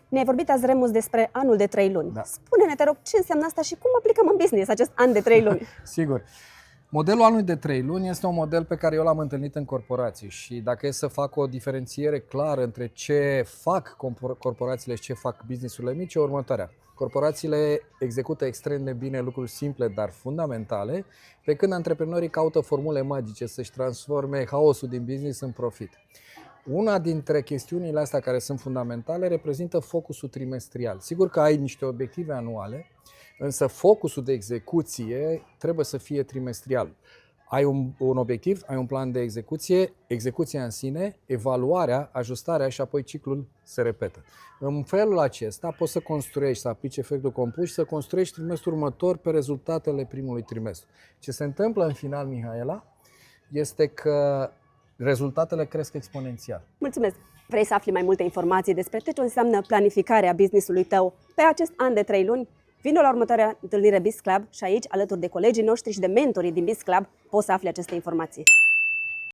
Ne-ai vorbit azi, Remus, despre anul de 3 luni. Da. Spune-ne, te rog, ce înseamnă asta și cum aplicăm în business acest an de 3 luni? Sigur. Modelul anului de 3 luni este un model pe care eu l-am întâlnit în corporații și dacă e să fac o diferențiere clară între ce fac corporațiile și ce fac businessurile mici, e următoarea. Corporațiile execută extrem de bine lucruri simple, dar fundamentale, pe când antreprenorii caută formule magice să-și transforme haosul din business în profit. Una dintre chestiunile astea care sunt fundamentale reprezintă focusul trimestrial. Sigur că ai niște obiective anuale, însă focusul de execuție trebuie să fie trimestrial. Ai un obiectiv, ai un plan de execuție, execuția în sine, evaluarea, ajustarea și apoi ciclul se repetă. În felul acesta poți să construiești, să aplici efectul compus și să construiești trimestrul următor pe rezultatele primului trimestru. Ce se întâmplă în final, Mihaela, este că rezultatele cresc exponențial. Mulțumesc! Vrei să afli mai multe informații despre ce înseamnă planificarea business-ului tău pe acest an de 3 luni? Vino la următoarea întâlnire Biz Club și aici, alături de colegii noștri și de mentorii din Biz Club, poți să afli aceste informații.